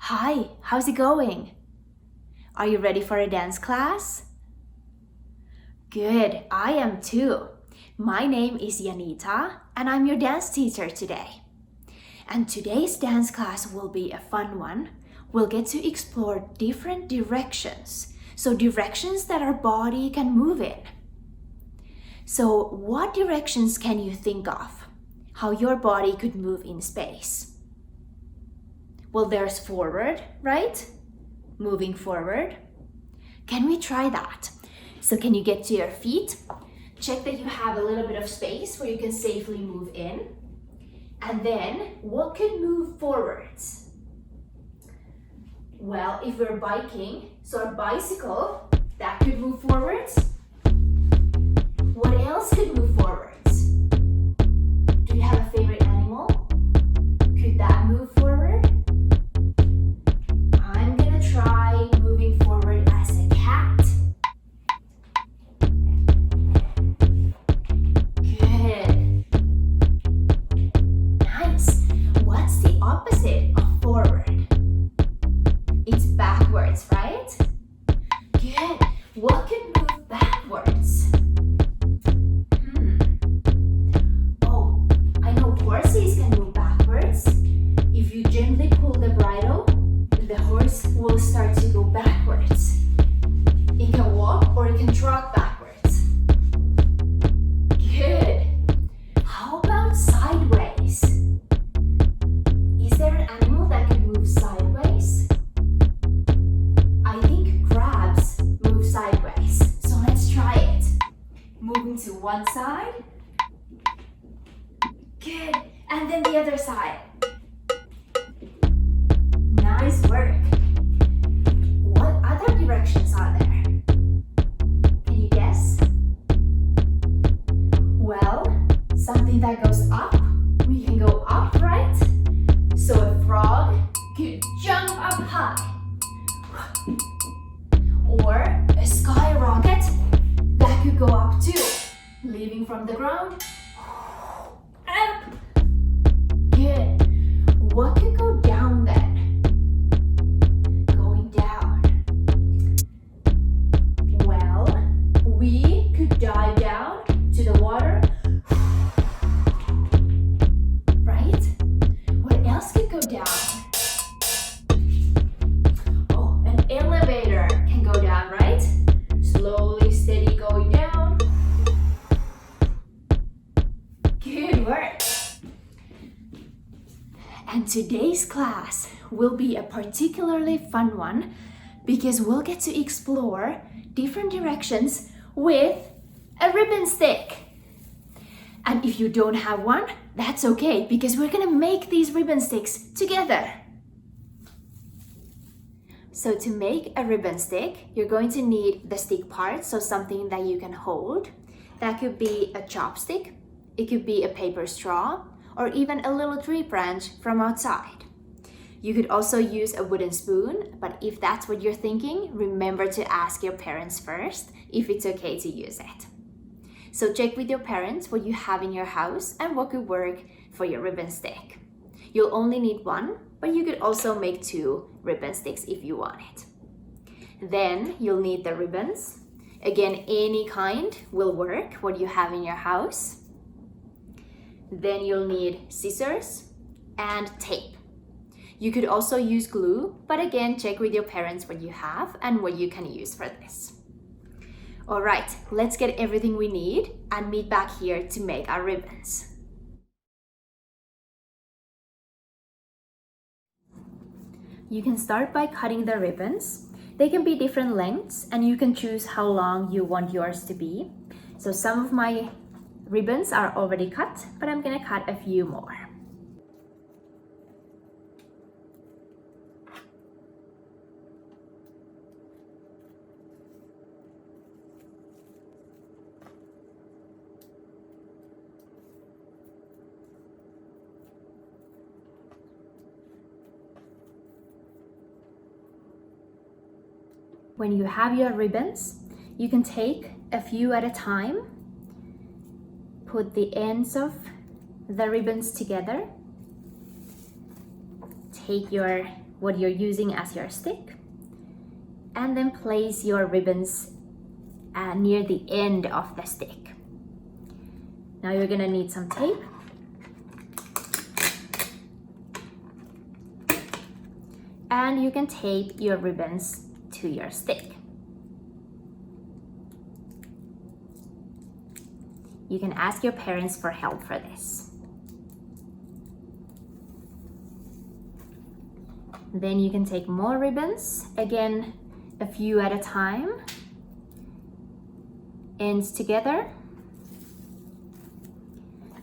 Hi, how's it going? Are you ready for a dance class? Good, I am too. My name is Janita and I'm your dance teacher today. And today's dance class will be a fun one. We'll get to explore different directions. So directions that our body can move in. So what directions can you think of? How your body could move in space? Well, there's forward, right? Moving forward. Can we try that? So can you get to your feet? Check that you have a little bit of space where you can safely move in. And then, what could move forwards? Well, if we're biking, so a bicycle, that could move forwards. What else could move forwards? Do you have a favorite animal? Could that move forward? I'm gonna try moving forward as a cat. Good. Nice. What's the opposite of forward? It's backwards, right? Good. What could move backwards? Oh, I know horses can move backwards. If you gently pull the bridle, the horse will start to go backwards. It can walk or it can trot backwards. Good. How about sideways? Is there an animal that can move sideways? I think crabs move sideways. So let's try it. Moving to one side. Good. And then the other side. Nice work. What other directions are there? Can you guess? Well, something that goes up, we can go up, right? So a frog could jump up high. Or a skyrocket that could go up too, leaving from the ground. Up. Good. What could go down then? Going down. Well, we could dive down to the water. Right? What else could go down? Oh, an elevator can go down, right? Slowly, steady going down. Good work. And today's class will be a particularly fun one because we'll get to explore different directions with a ribbon stick. And if you don't have one, that's okay because we're gonna make these ribbon sticks together. So to make a ribbon stick, you're going to need the stick part, so something that you can hold. That could be a chopstick, it could be a paper straw, or even a little tree branch from outside. You could also use a wooden spoon, but if that's what you're thinking, remember to ask your parents first if it's okay to use it. So check with your parents what you have in your house and what could work for your ribbon stick. You'll only need one, but you could also make 2 ribbon sticks if you want it. Then you'll need the ribbons. Again, any kind will work, what you have in your house. Then you'll need scissors and tape. You could also use glue, but again, check with your parents what you have and what you can use for this. All right, let's get everything we need and meet back here to make our ribbons. You can start by cutting the ribbons. They can be different lengths and you can choose how long you want yours to be. So some of my ribbons are already cut, but I'm gonna cut a few more. When you have your ribbons, you can take a few at a time. Put the ends of the ribbons together. Take your what you're using as your stick, and then place your ribbons near the end of the stick. Now you're gonna need some tape. And you can tape your ribbons to your stick. You can ask your parents for help for this. Then you can take more ribbons, again, a few at a time, ends together.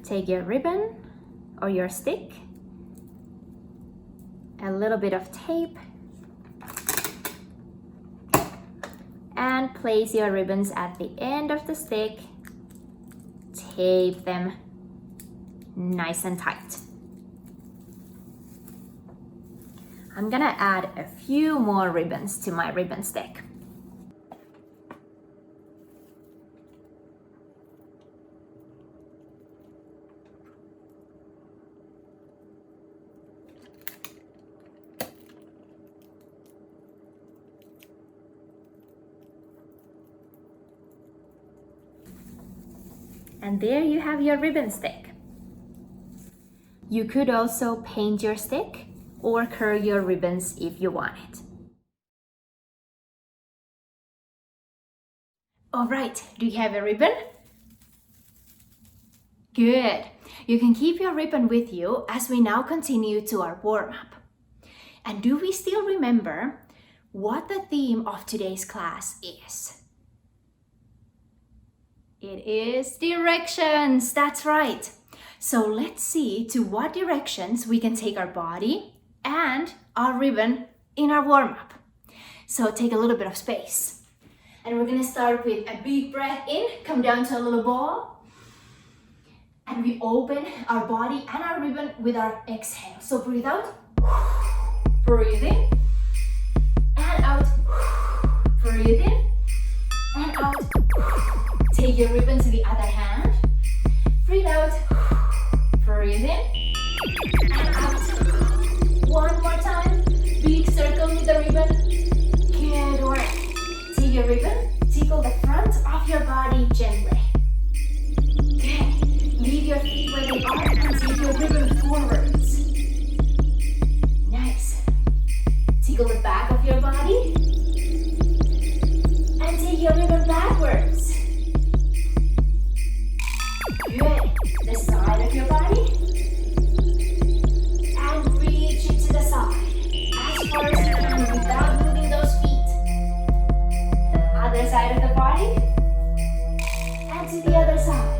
Take your ribbon or your stick, a little bit of tape, and place your ribbons at the end of the stick. Tape them nice and tight. I'm gonna add a few more ribbons to my ribbon stick. And there you have your ribbon stick. You could also paint your stick or curl your ribbons if you want it. All right, do you have a ribbon? Good. You can keep your ribbon with you as we now continue to our warm-up. And do we still remember what the theme of today's class is? It is directions, that's right. So let's see to what directions we can take our body and our ribbon in our warm-up. So take a little bit of space. And we're gonna start with a big breath in, come down to a little ball. And we open our body and our ribbon with our exhale. So breathe out, breathe in, and out, breathe in, and out. Take your ribbon to the other hand, breathe out, breathe in, and out. One more time, big circle with the ribbon. Good work. Take your ribbon, tickle the front of your body gently. Good. Leave your feet where they are and take your ribbon forwards. Nice. Tickle the back of your body and take your ribbon backwards. Good. The side of your body and reach it to the side as far as you can without moving those feet. Other side of the body and to the other side.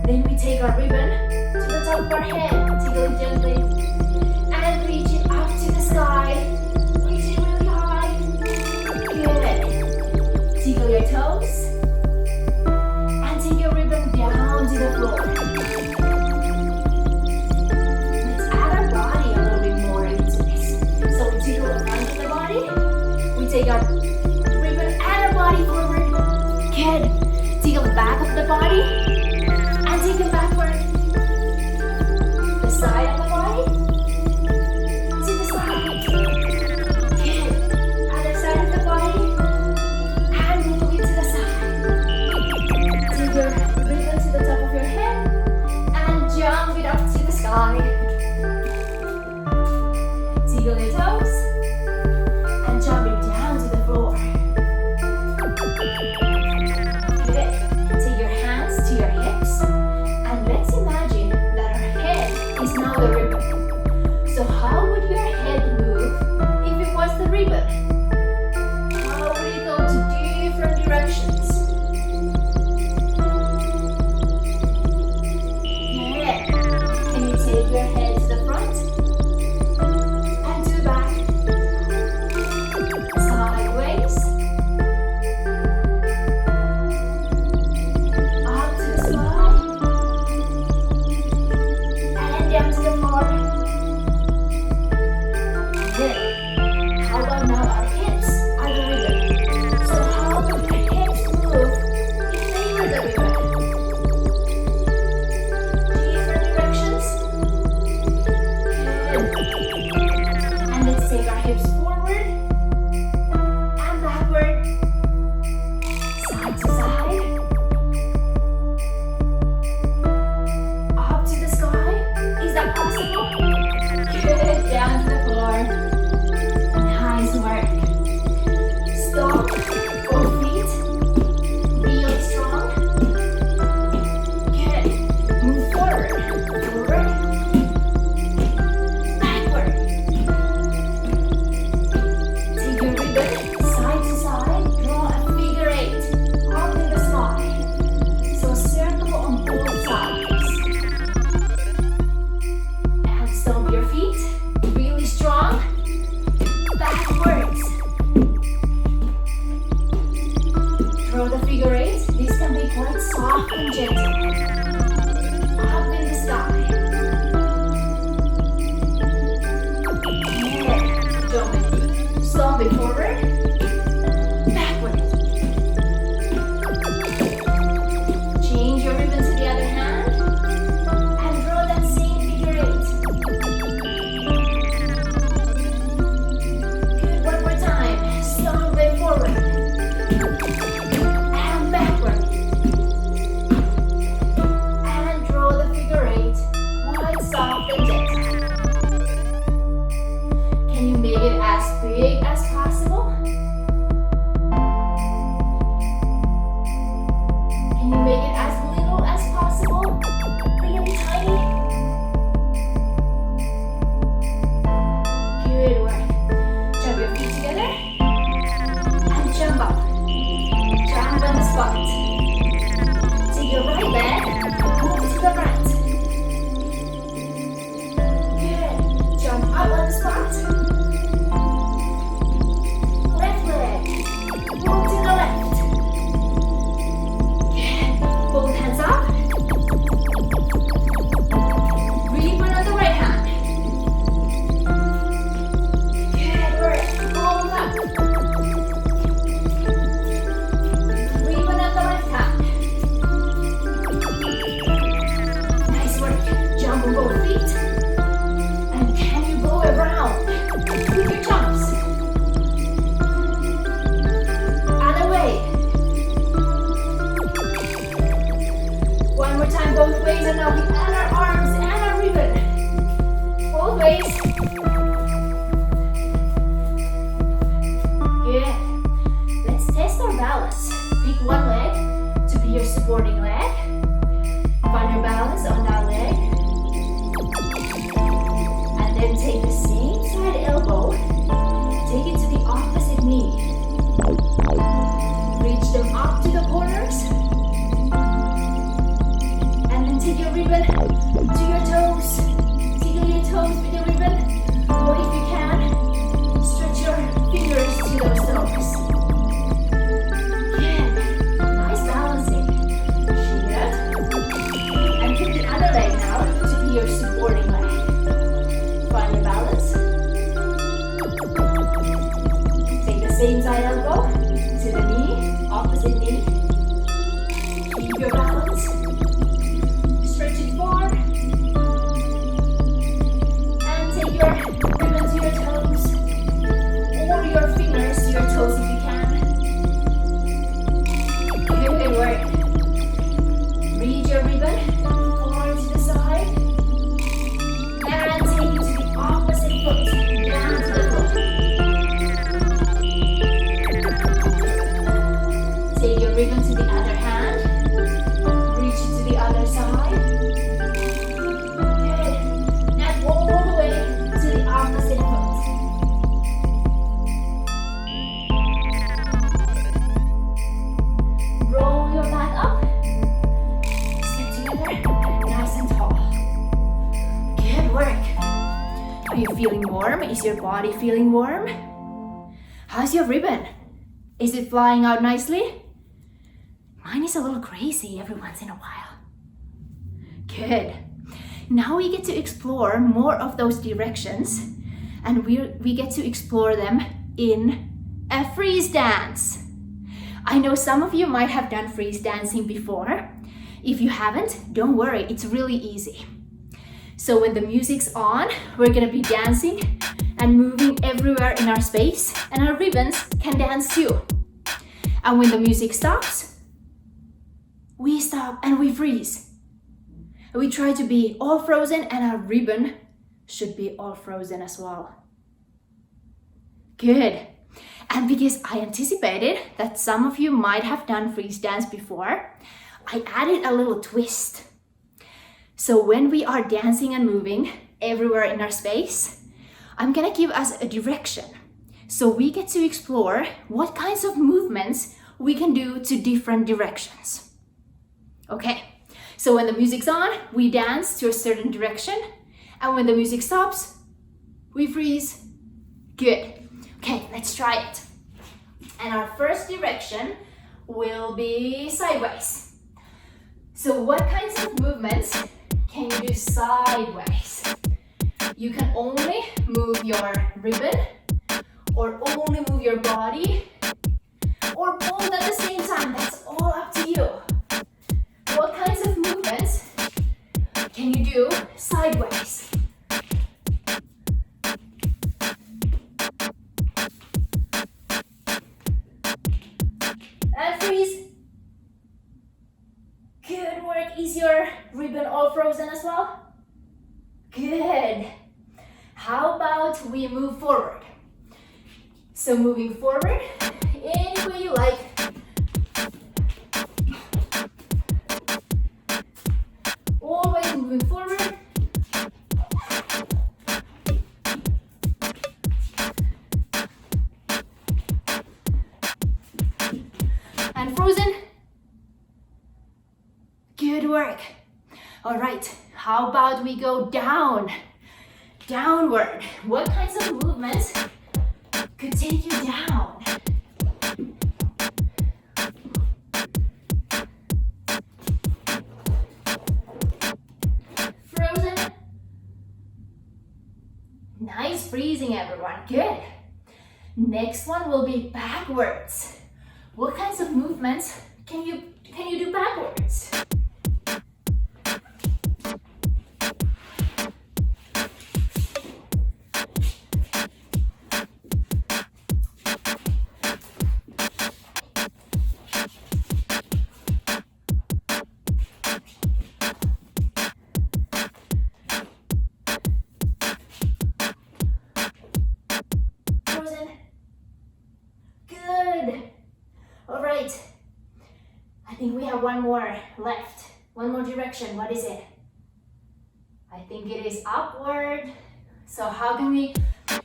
Then we take our ribbon to the top of our head, tickle it gently, and reach it up to the sky. Reach it really high. Good. Tickle your toes. Down to the floor. Let's add our body a little bit more into this. So we tickle the front of the body. We take our ribbon and our body forward. Good. Tickle the back of the body and take it backward. The side of the body to the side. Good. Other side of the body and move it to the side. Take your ribbon to the top of your head and jump it up to the sky. Tickle your toes and jump it down to the floor. Good. Take your hands to your figure eight. This can be quite soft and gentle. Up in the sky. And jump it. Stomp it forward. Backward. Change your ribbon to the other hand. And draw that same figure eight. Good, one more time. Stomp it forward. And backward. And draw the figure eight. Quite soft and gentle. Can you make it as big as possible? Can you make it as little as possible? Really tiny? Good work. Jump your feet together and jump up. Jump on the spot. Take your right leg, move to the right. Good. Jump up on the spot. Left leg, move to the left. Good. Both hands up. Ribbon on the right hand. Good work. Both up. Ribbon on the left hand. Nice work. Jump on both feet. And can you go around with your jumps? Other way. One more time, both ways, and now we add our arms and our ribbon. Both ways. Good. Let's test our balance. Pick one leg to be your supporting leg. Find your balance on that leg. And then take the same side elbow. Take it to the opposite knee. Reach them up to the corners. And then take your ribbon to your toes. Tickle your toes with your ribbon. Or if you can, stretch your fingers to those toes. Good. Nice balancing. Shake it out. And pick the other leg now to be your supporting leg. Find your balance. Take the same side elbow to the knee, opposite knee. Keep your balance. Stretch it forward. And take your ribbon to your toes. Or your fingers to your toes if you can. Good work. Reach your ribbon forward to the side. And take it to the opposite foot. Down to the floor. Take your ribbon to the other hand. Reach it to the other side. Good. And all the way to the opposite foot. Roll your back up. Step together, nice and tall. Good work. Are you feeling warm? Is your body feeling warm? How's your ribbon? Is it flying out nicely? Mine is a little crazy every once in a while. Good. Now we get to explore more of those directions, and we get to explore them in a freeze dance. I know some of you might have done freeze dancing before. If you haven't, don't worry, it's really easy. So when the music's on, we're gonna be dancing and moving everywhere in our space, and our ribbons can dance too. And when the music stops, we stop and we freeze. We try to be all frozen, and our ribbon should be all frozen as well. Good. And because I anticipated that some of you might have done freeze dance before, I added a little twist. So when we are dancing and moving everywhere in our space, I'm gonna give us a direction. So we get to explore what kinds of movements we can do to different directions. Okay, so when the music's on, we dance to a certain direction. And when the music stops, we freeze. Good. Okay, let's try it. And our first direction will be sideways. So what kinds of movements can you do sideways? You can only move your ribbon, or only move your body, or both at the same time. That's all up to you. What kinds of movements can you do sideways? And freeze. Good work. Is your ribbon all frozen as well? Good. How about we move forward? So moving forward, any way you like. Always moving forward. And frozen. Good work. All right, how about we go down? Downward. What kinds of movements could take you down? Frozen. Nice freezing, everyone. Good. Next one will be backwards. What kinds of movements can you do backwards? One more left, one more direction. What is it? I think it is upward. So how can we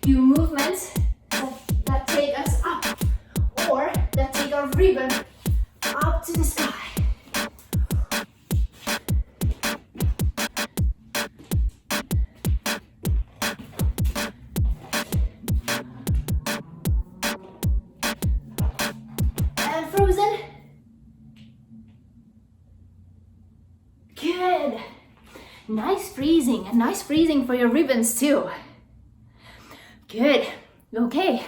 do movements that take us up, or that take our ribbon up to the sky? And frozen. Good. Nice freezing, and nice freezing for your ribbons too. Good. Okay.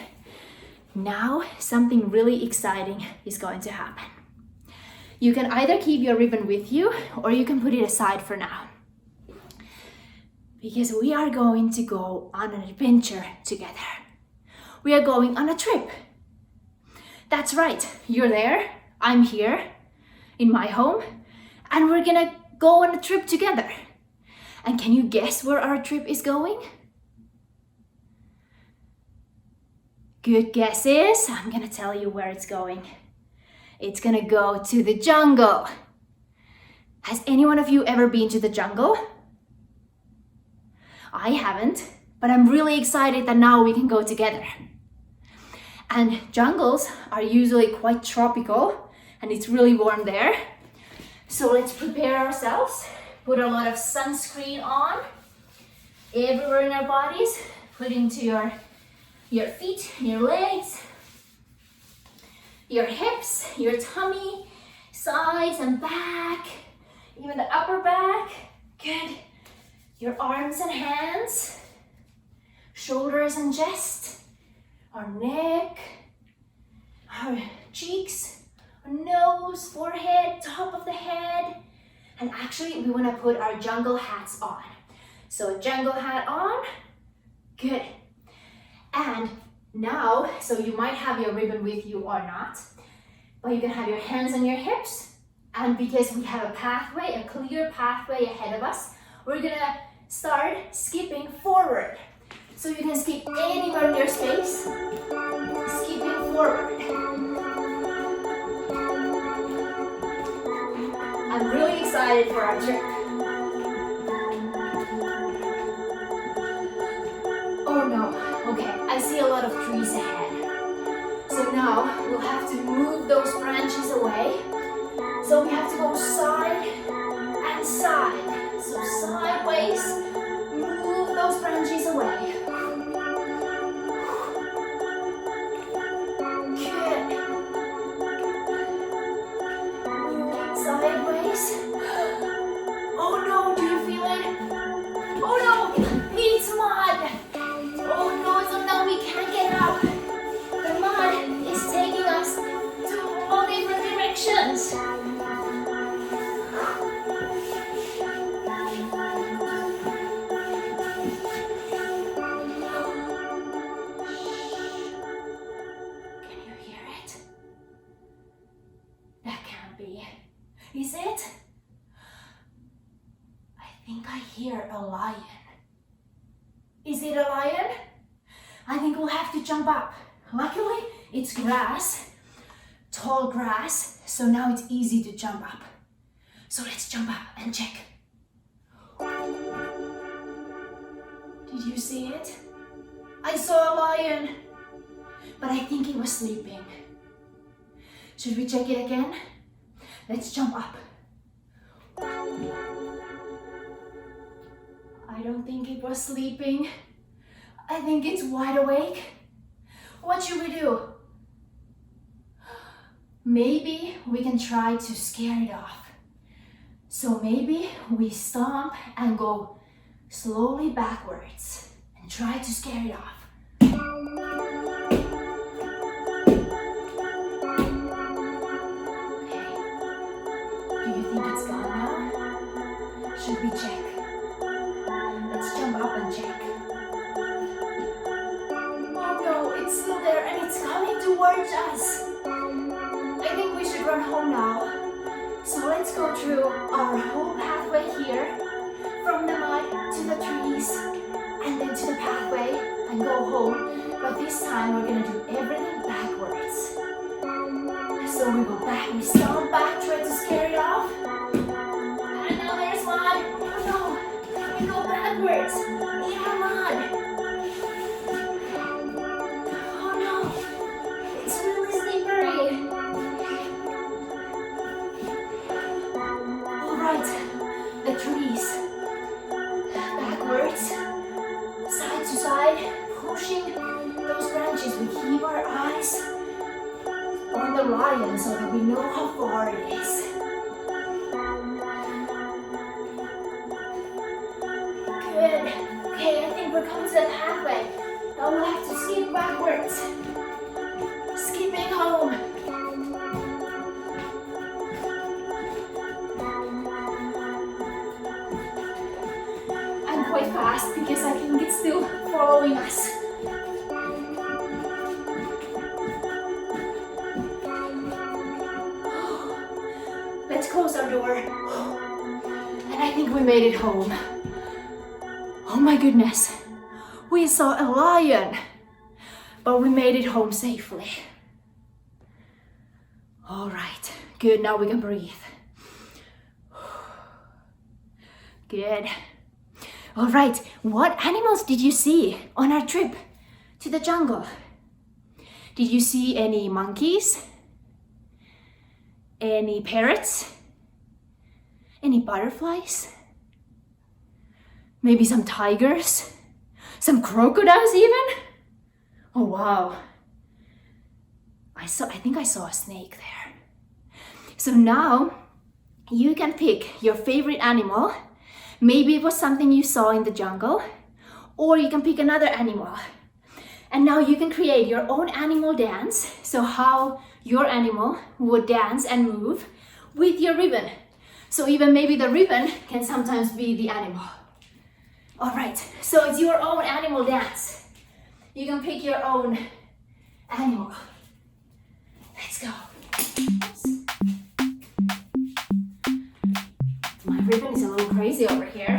Now something really exciting is going to happen. You can either keep your ribbon with you, or you can put it aside for now. Because we are going to go on an adventure together. We are going on a trip. That's right. You're there, I'm here, in my home, and we're gonna go on a trip together. And can you guess where our trip is going? Good guesses. I'm gonna tell you where it's going. It's gonna go to the jungle. Has any one of you ever been to the jungle? I haven't, but I'm really excited that now we can go together. And jungles are usually quite tropical, and it's really warm there. So let's prepare ourselves. Put a lot of sunscreen on everywhere in our bodies. Put into your feet, your legs, your hips, your tummy, sides and back, even the upper back. Good. Your arms and hands, shoulders and chest, our neck, our cheeks, nose, forehead, top of the head. And actually we want to put our jungle hats on. So jungle hat on. Good. And now, so you might have your ribbon with you or not, but you can have your hands on your hips. And because we have a pathway, a clear pathway ahead of us, we're gonna start skipping forward. So you can skip anywhere in your space, skipping forward. I'm really excited for our trip. Oh no, okay, I see a lot of trees ahead. So now we'll have to move those branches away. So we have to go side and side. So sideways, move those branches away. Good. can't be. Is it? I think I hear a lion. Is it a lion? I think we'll have to jump up. Luckily, it's grass, tall grass, so now it's easy to jump up. So let's jump up and check. Did you see it? I saw a lion, but I think he was sleeping. Should we check it again? Let's jump up. I don't think it was sleeping. I think it's wide awake. What should we do? Maybe we can try to scare it off. So maybe we stomp and go slowly backwards and try to scare it off. Should we check? Let's jump up and check. Oh no, it's still there and it's coming towards us. I think we should run home now. So let's go through our whole pathway here, from the mud to the trees, and then to the pathway and go home. But this time we're gonna do everything backwards. So we go back, we stomp back, try to scare it off. Backwards. Yeah, mud. Oh no, it's really slippery. Alright, the trees. Backwards, side to side, pushing those branches. We keep our eyes on the lion so that we know how far it is. Good. Okay, I think we're coming to the pathway. Now we'll have to skip backwards. Skipping home. I'm quite fast because I think it's still following us. Let's close our door. And I think we made it home. Oh my goodness, we saw a lion, but we made it home safely. All right, good, now we can breathe. Good. All right, what animals did you see on our trip to the jungle? Did you see any monkeys? Any parrots? Any butterflies? Maybe some tigers? Some crocodiles even? Oh wow. I think I saw a snake there. So now you can pick your favorite animal. Maybe it was something you saw in the jungle, or you can pick another animal. And now you can create your own animal dance. So how your animal would dance and move with your ribbon. So even maybe the ribbon can sometimes be the animal. All right, so it's your own animal dance. You can pick your own animal. Let's go. My ribbon is a little crazy over here.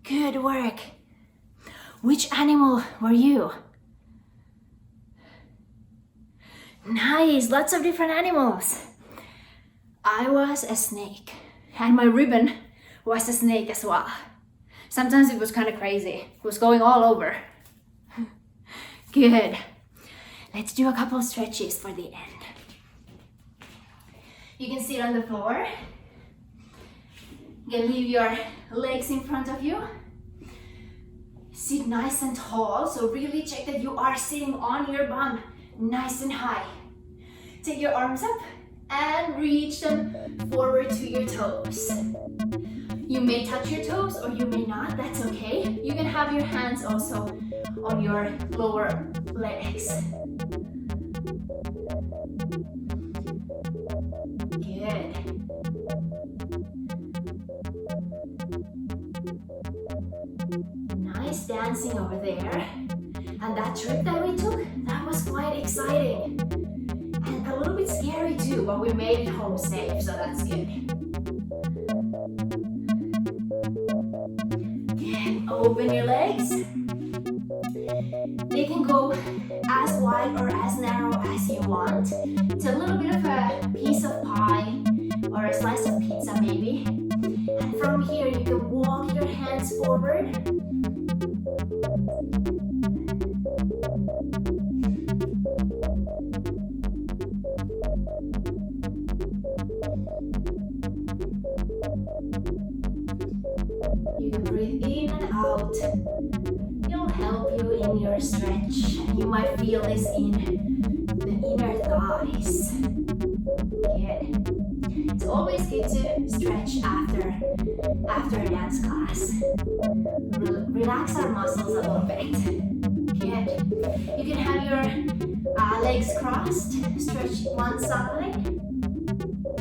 Good work. Which animal were you? Nice, lots of different animals. I was a snake, and my ribbon was a snake as well. Sometimes it was kind of crazy. It was going all over. Good. Let's do a couple stretches for the end. You can sit on the floor. You can leave your legs in front of you. Sit nice and tall, so really check that you are sitting on your bum, nice and high. Take your arms up and reach them forward to your toes. You may touch your toes or you may not, that's okay. You can have your hands also on your lower legs. Good. Nice dancing over there. And that trip that we took, that was quite exciting. And a little bit scary too, but we made it home safe, so that's good. Good. Open your legs. They can go as wide or as narrow as you want. It's a little bit of a piece of pie or a slice of pizza maybe. And from here you can walk your hands forward. You can breathe in and out. It'll help you in your stretch. You might feel this in the inner thighs. Good. It's always good to stretch after a dance class. Relax our muscles a little bit. Good. You can have your legs crossed. Stretch one side.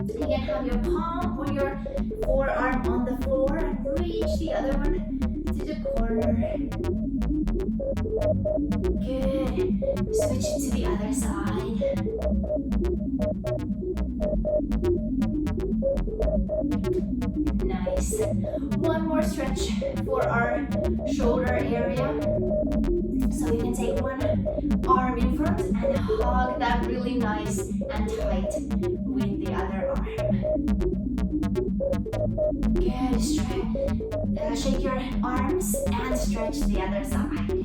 You can have your palm or your forearm on the floor and reach the other one to the corner. Good. Switch it to the other side. Nice. One more stretch for our shoulder area. So you can take one arm in front and hug that really nice and tight with the other arm. Good. Shake your arms and stretch the other side.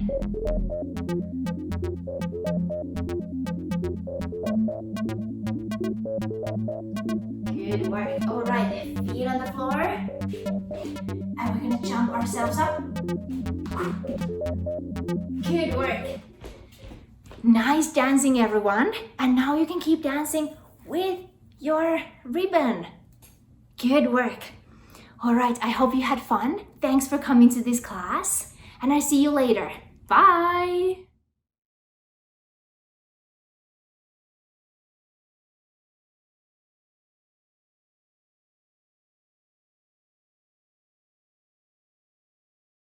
Good work. All right, feet on the floor. And we're gonna jump ourselves up. Good work. Nice dancing, everyone. And now you can keep dancing with your ribbon. Good work. All right, I hope you had fun. Thanks for coming to this class. And I'll see you later. Bye.